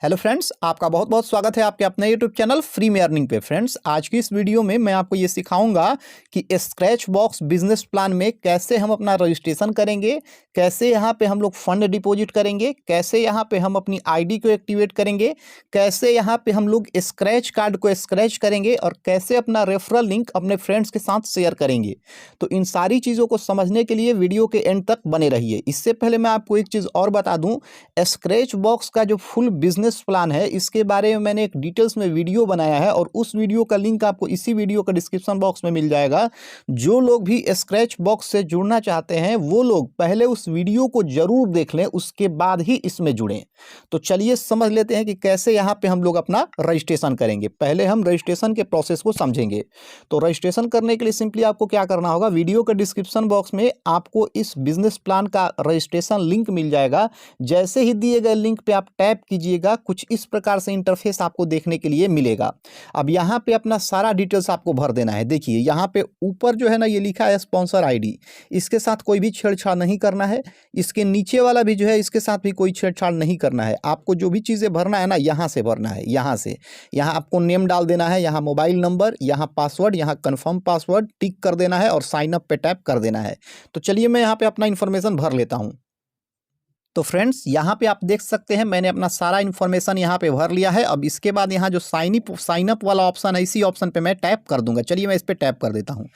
Hello friends, आपका बहुत बहुत स्वागत है आपके अपने यूट्यूब चैनल फ्री में अर्निंग पे। फ्रेंड्स, आज की इस वीडियो में मैं आपको ये सिखाऊंगा कि स्क्रैच बॉक्स बिजनेस प्लान में कैसे हम अपना रजिस्ट्रेशन करेंगे, कैसे यहाँ पे हम लोग फंड डिपॉजिट करेंगे, कैसे यहाँ पे हम अपनी आईडी को एक्टिवेट करेंगे, कैसे यहाँ पे हम लोग स्क्रैच कार्ड को स्क्रैच करेंगे और कैसे अपना रेफरल लिंक अपने फ्रेंड्स के साथ शेयर करेंगे। तो इन सारी चीज़ों को समझने के लिए वीडियो के एंड तक बने रहिए। इससे पहले मैं आपको एक चीज़ और बता दूँ, स्क्रैच बॉक्स का जो फुल बिजनेस प्लान है इसके बारे में मैंने एक डिटेल्स में वीडियो बनाया है और उस वीडियो का लिंक आपको इसी वीडियो का डिस्क्रिप्शन बॉक्स में मिल जाएगा। जो लोग भी स्क्रैच बॉक्स से जुड़ना चाहते हैं वो लोग पहले उस वीडियो को जरूर देख लें, उसके बाद ही इसमें जुड़ें। तो चलिए समझ लेते हैं कि कैसे यहाँ पे हम लोग अपना रजिस्ट्रेशन करेंगे। पहले हम रजिस्ट्रेशन के प्रोसेस को समझेंगे। तो रजिस्ट्रेशन करने के लिए सिंपली आपको क्या करना होगा, वीडियो के डिस्क्रिप्शन बॉक्स में आपको इस बिजनेस प्लान का रजिस्ट्रेशन लिंक मिल जाएगा। जैसे ही दिए गए लिंक पे आप टैप कीजिएगा, कुछ इस प्रकार से इंटरफेस आपको देखने के लिए मिलेगा। अब यहाँ पे अपना सारा डिटेल्स आपको भर देना है। देखिए यहाँ पे ऊपर जो है ना, ये लिखा है स्पॉन्सर आईडी, इसके साथ कोई भी छेड़छाड़ नहीं करना है। इसके नीचे वाला भी जो है इसके साथ भी कोई छेड़छाड़ नहीं करना है। आपको जो भी चीज़ें भरना है ना, यहाँ से भरना है। यहाँ से यहाँ आपको नेम डाल देना है, यहाँ मोबाइल नंबर, यहाँ पासवर्ड, यहाँ कन्फर्म पासवर्ड टिक कर देना है और साइन अप पे टैप कर देना है। तो चलिए मैं यहाँ पे अपना इन्फॉर्मेशन भर लेता हूँ। तो फ्रेंड्स, यहाँ पे आप देख सकते हैं मैंने अपना सारा इन्फॉर्मेशन यहाँ पे भर लिया है। अब इसके बाद यहाँ जो साइन अप वाला ऑप्शन है, इसी ऑप्शन पे मैं टैप कर दूंगा। चलिए मैं इस पे टैप कर देता हूँ।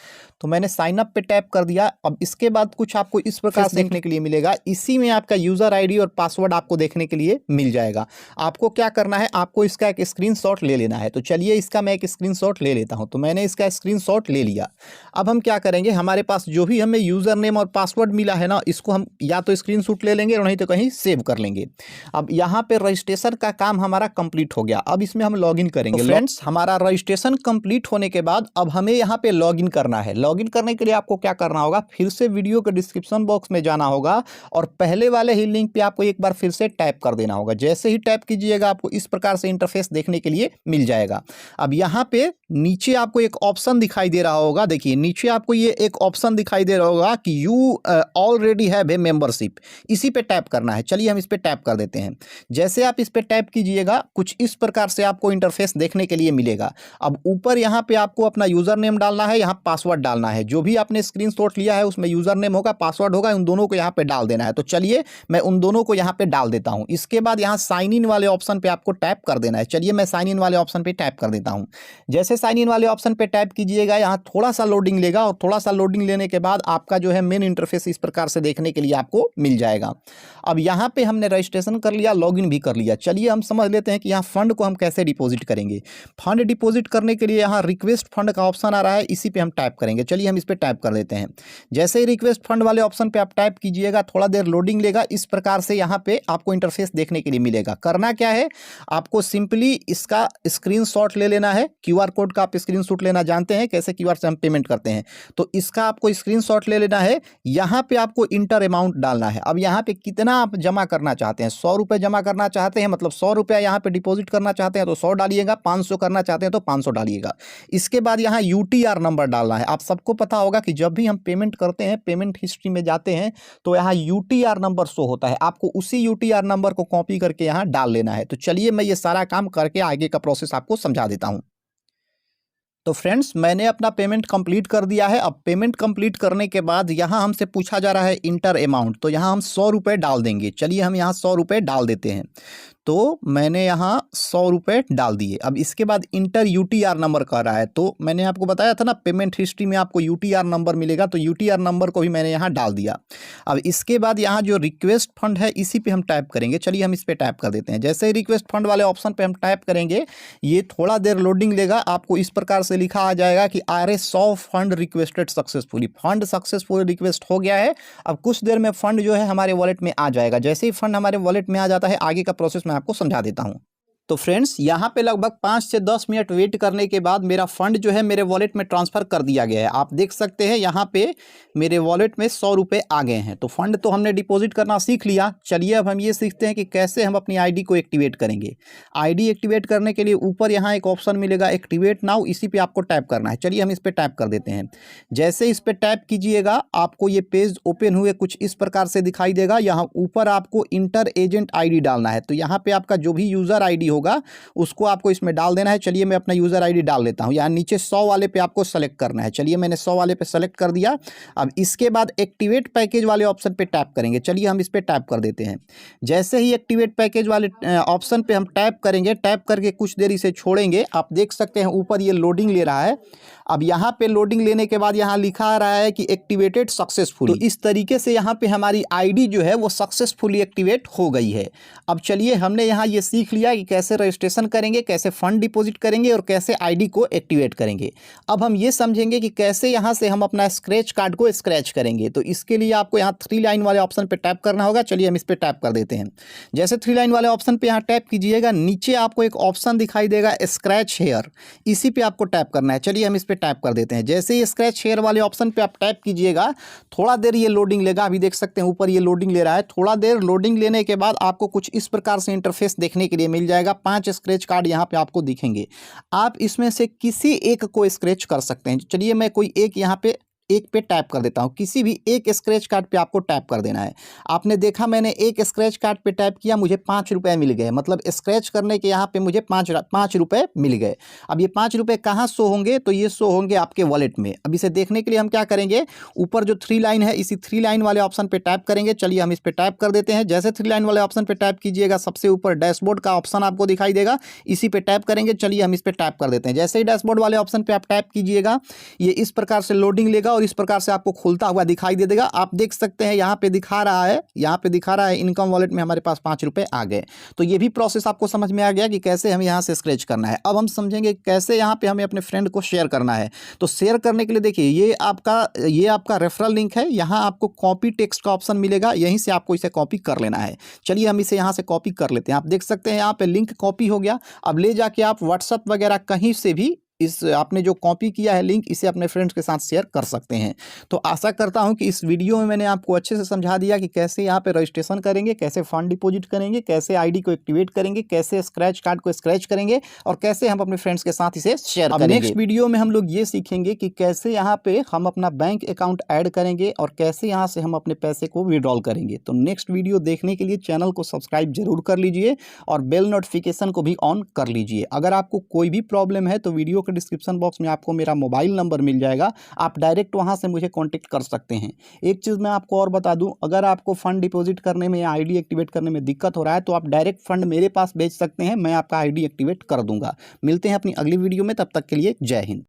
तो मैंने साइन अप पे टैप कर दिया। अब इसके बाद कुछ आपको इस प्रकार से देखने के लिए मिलेगा। इसी में आपका यूज़र आईडी और पासवर्ड आपको देखने के लिए मिल जाएगा। आपको क्या करना है, आपको इसका एक स्क्रीनशॉट ले लेना है। तो चलिए इसका मैं एक स्क्रीनशॉट ले लेता हूँ। तो मैंने इसका स्क्रीनशॉट ले लिया। अब हम क्या करेंगे, हमारे पास जो भी हमें यूज़र नेम और पासवर्ड मिला है ना, इसको हम या तो स्क्रीनशॉट ले लेंगे और नहीं तो कहीं सेव कर लेंगे। अब यहाँ पे रजिस्ट्रेशन का काम हमारा कंप्लीट हो गया। अब इसमें हम लॉगिन करेंगे। तो फ्रेंड्स, हमारा रजिस्ट्रेशन कंप्लीट होने के बाद अब हमें यहाँ पे लॉगिन करना है। लॉगिन करने के लिए आपको क्या करना होगा, फिर से वीडियो के डिस्क्रिप्शन बॉक्स में जाना होगा और पहले वाले ही लिंक पे आपको एक बार फिर से टैप कर देना होगा। जैसे ही टैप कीजिएगा, आपको इस प्रकार से इंटरफेस देखने के लिए मिल जाएगा। अब यहाँ पे नीचे आपको एक ऑप्शन दिखाई दे रहा होगा। देखिए नीचे आपको ये एक ऑप्शन दिखाई दे रहा होगा कि you already have a membership. इसी पे टैप करना है। चलिए हम इस पे टैप कर देते हैं। जैसे आप इस पे टैप कीजिएगा, कुछ इस प्रकार से आपको इंटरफेस देखने के लिए मिलेगा। अब ऊपर यहाँ पे आपको अपना यूजर नेम डालना है, यहाँ पासवर्ड डालना है। जो भी आपने स्क्रीनशॉट लिया है उसमें यूजर नेम होगा, पासवर्ड होगा, उन दोनों को यहाँ पे डाल देना है। तो चलिए मैं उन दोनों को यहाँ पे डाल देता हूँ। इसके बाद यहाँ साइन इन वाले ऑप्शन पे आपको टैप कर देना है। चलिए मैं साइन इन वाले ऑप्शन पे टैप कर देता हूँ। जैसे साइन इन वाले ऑप्शन पे टैप कीजिएगा, यहाँ थोड़ा सा लोडिंग लेगा और थोड़ा सा लोडिंग लेने के बाद आपका जो है मेन इंटरफेस इस प्रकार से देखने के लिए आपको मिल जाएगा। अब यहाँ पे हमने रजिस्ट्रेशन कर लिया, लॉगिन भी कर लिया। चलिए हम समझ लेते हैं कि यहाँ फंड को हम कैसे डिपॉजिट करेंगे। फंड डिपॉजिट करने के लिए यहाँ रिक्वेस्ट फंड का ऑप्शन आ रहा है, इसी पे हम टैप करेंगे। चलिए हम इस पे टैप कर देते हैं। जैसे ही रिक्वेस्ट फंड वाले ऑप्शन पे आप टैप कीजिएगा, थोड़ा देर लोडिंग लेगा। इस प्रकार से यहाँ पे आपको इंटरफेस देखने के लिए मिलेगा। करना क्या है, आपको सिंपली इसका स्क्रीनशॉट ले लेना है। क्यूआर कोड का आप स्क्रीनशॉट लेना जानते हैं, कैसे क्यूआर से हम पेमेंट करते हैं। तो इसका आपको स्क्रीनशॉट ले लेना है। यहाँ पे आपको इंटर अमाउंट डालना है। अब यहाँ पे कितना आप जमा करना चाहते हैं, 100 रुपये जमा करना चाहते हैं, मतलब 100 रुपया यहाँ पे डिपॉजिट करना चाहते हैं तो 100 डालिएगा, 500 करना चाहते हैं तो 500 डालिएगा। इसके बाद यहाँ यूटीआर नंबर डालना है। आप सबको पता होगा कि जब भी हम पेमेंट करते हैं, पेमेंट हिस्ट्री में जाते हैं तो यहाँ यूटीआर नंबर शो होता है। आपको उसी यूटीआर नंबर को कॉपी करके यहाँ डाल लेना है। तो चलिए मैं ये सारा काम करके आगे का प्रोसेस आपको समझा देता हूँ। तो फ्रेंड्स, मैंने अपना पेमेंट कंप्लीट कर दिया है। अब पेमेंट कंप्लीट करने के बाद यहाँ हमसे पूछा जा रहा है इंटर अमाउंट। तो यहाँ हम 100 रुपये डाल देंगे। चलिए हम यहाँ 100 रुपये डाल देते हैं। तो मैंने यहाँ 100 रुपये डाल दिए। अब इसके बाद इंटर यूटीआर नंबर कह रहा है। तो मैंने आपको बताया था ना, पेमेंट हिस्ट्री में आपको यूटीआर नंबर मिलेगा, तो यूटीआर नंबर को भी मैंने यहाँ डाल दिया। अब इसके बाद यहाँ जो रिक्वेस्ट फंड है इसी पे हम टैप करेंगे। चलिए हम इस पे टैप कर देते हैं। जैसे ही रिक्वेस्ट फंड वाले ऑप्शन पे हम टैप करेंगे, ये थोड़ा देर लोडिंग लेगा। आपको इस प्रकार से लिखा आ जाएगा कि RS100 fund requested successfully. Fund successfully request हो गया है। अब कुछ देर में फंड जो है हमारे वॉलेट में आ जाएगा। जैसे ही फंड हमारे वॉलेट में आ जाता है, आगे का प्रोसेस मैं आपको समझा देता हूँ। तो फ्रेंड्स यहाँ पे लगभग 5 से 10 मिनट वेट करने के बाद मेरा फंड जो है मेरे वॉलेट में ट्रांसफ़र कर दिया गया है। आप देख सकते हैं यहाँ पे मेरे वॉलेट में 100 रुपये आ गए हैं। तो फंड तो हमने डिपॉजिट करना सीख लिया। चलिए अब हम ये सीखते हैं कि कैसे हम अपनी आईडी को एक्टिवेट करेंगे। आईडी एक्टिवेट करने के लिए ऊपर यहाँ एक ऑप्शन मिलेगा एक्टिवेट नाउ, इसी पे आपको टैप करना है। चलिए हम इस पर टैप कर देते हैं। जैसे इस पर टैप कीजिएगा आपको ये पेज ओपन हुए कुछ इस प्रकार से दिखाई देगा। यहाँ ऊपर आपको इंटर एजेंट आईडी डालना है। तो यहाँ पे आपका जो भी यूज़र आईडी होगा उसको आपको इसमें डाल देना है। चलिए मैं अपना यूज़र आईडी डाल देता हूँ। यहाँ नीचे 100 वाले पे आपको सेलेक्ट करना है। चलिए मैंने 100 वाले पे सेलेक्ट कर दिया। अब इसके बाद एक्टिवेट पैकेज वाले ऑप्शन पे टैप करेंगे। चलिए हम इस पे टैप कर देते हैं। जैसे ही एक्टिवेट पैकेज वाले ऑप्शन पे हम टैप करेंगे, टैप करके कुछ देर इसे छोड़ेंगे। आप देख सकते हैं ऊपर ये लोडिंग ले रहा है। अब यहाँ पे लोडिंग लेने के बाद यहाँ लिखा आ रहा है कि एक्टिवेटेड सक्सेसफुली। तो इस तरीके से यहाँ पे हमारी आईडी जो है वो सक्सेसफुली एक्टिवेट हो गई है। अब चलिए हमने यहाँ ये सीख लिया कि कैसे रजिस्ट्रेशन करेंगे, कैसे फंड डिपॉजिट करेंगे और कैसे आईडी को एक्टिवेट करेंगे। अब हम ये समझेंगे कि कैसे यहाँ से हम अपना स्क्रैच कार्ड को स्क्रैच करेंगे। तो इसके लिए आपको यहाँ 3 लाइन वाले ऑप्शन पर टैप करना होगा। चलिए हम इस पर टैप कर देते हैं। जैसे 3 लाइन वाले ऑप्शन पर यहाँ टैप कीजिएगा, नीचे आपको एक ऑप्शन दिखाई देगा स्क्रैच हेयर, इसी पर आपको टैप करना है। चलिए हम इस पर टैप कर देते हैं। जैसे ही स्क्रैच हेयर वाले ऑप्शन पे आप टैप कीजिएगा, थोड़ा देर ये लोडिंग लेगा। अभी देख सकते हैं ऊपर ये लोडिंग ले रहा है। थोड़ा देर लोडिंग लेने के बाद आपको कुछ इस प्रकार से इंटरफेस देखने के लिए मिल जाएगा। 5 स्क्रैच कार्ड यहाँ पे आपको दिखेंगे। आप इसमें से किसी एक को स्क्रैच कर सकते हैं। चलिए मैं कोई एक यहाँ पे एक पे टैप कर देता हूँ। किसी भी एक स्क्रैच कार्ड पे आपको टैप कर देना है। आपने देखा मैंने एक स्क्रैच कार्ड पे टैप किया, मुझे 5 रुपये मिल गए। मतलब स्क्रैच करने के यहाँ पे मुझे 5 रुपये मिल गए। अब ये 5 रुपये कहाँ शो होंगे? तो ये शो होंगे आपके वॉलेट में। अब इसे देखने के लिए हम क्या करेंगे, ऊपर जो 3 लाइन है इसी 3 लाइन वाले ऑप्शन पर टैप करेंगे। चलिए हम इस पर टैप कर देते हैं। जैसे 3 लाइन वाले ऑप्शन पर टैप कीजिएगा, सबसे ऊपर डैशबोर्ड का ऑप्शन आपको दिखाई देगा, इसी पे टैप करेंगे। चलिए हम इस पर टैप कर देते हैं। जैसे ही डैशबोर्ड वाले ऑप्शन पर आप टैप कीजिएगा, ये इस प्रकार से लोडिंग लेगा और इस प्रकार से आपको खुलता हुआ दिखाई दे देगा। आप देख सकते हैं यहाँ पे दिखा रहा है इनकम वॉलेट में हमारे पास 5 रुपए आ गए। तो ये भी प्रोसेस आपको समझ में आ गया कि कैसे हमें यहाँ से स्क्रैच करना है। अब हम समझेंगे कैसे यहाँ पे हमें अपने फ्रेंड को शेयर करना है। तो शेयर करने के लिए देखिए ये आपका रेफरल लिंक है। यहाँ आपको कॉपी टेक्स्ट का ऑप्शन मिलेगा, यहीं से आपको इसे कॉपी कर लेना है। चलिए हम इसे यहाँ से कॉपी कर लेते हैं। आप देख सकते हैं यहाँ पे लिंक कॉपी हो गया। अब ले जाके आप व्हाट्सएप वगैरह कहीं से भी इस आपने जो कॉपी किया है लिंक, इसे अपने फ्रेंड्स के साथ शेयर कर सकते हैं। तो आशा करता हूं कि इस वीडियो में मैंने आपको अच्छे से समझा दिया कि कैसे यहाँ पे रजिस्ट्रेशन करेंगे, कैसे फंड डिपॉजिट करेंगे, कैसे आईडी को एक्टिवेट करेंगे, कैसे स्क्रैच कार्ड को स्क्रैच करेंगे और कैसे हम अपने फ्रेंड्स के साथ इसे शेयर करेंगे। नेक्स्ट वीडियो में हम लोग ये सीखेंगे कि कैसे यहाँ पे हम अपना बैंक अकाउंट ऐड करेंगे और कैसे यहाँ से हम अपने पैसे को विड्रॉल करेंगे। तो नेक्स्ट वीडियो देखने के लिए चैनल को सब्सक्राइब जरूर कर लीजिए और बेल नोटिफिकेशन को भी ऑन कर लीजिए। अगर आपको कोई भी प्रॉब्लम है तो वीडियो के डिस्क्रिप्शन बॉक्स में आपको मेरा मोबाइल नंबर मिल जाएगा, आप डायरेक्ट वहां से मुझे कांटेक्ट कर सकते हैं। एक चीज़ मैं आपको और बता दूं, अगर आपको फंड डिपॉजिट करने में या आईडी एक्टिवेट करने में दिक्कत हो रहा है तो आप डायरेक्ट फंड मेरे पास भेज सकते हैं, मैं आपका आईडी एक्टिवेट कर दूंगा। मिलते हैं अपनी अगली वीडियो में, तब तक के लिए जय हिंद।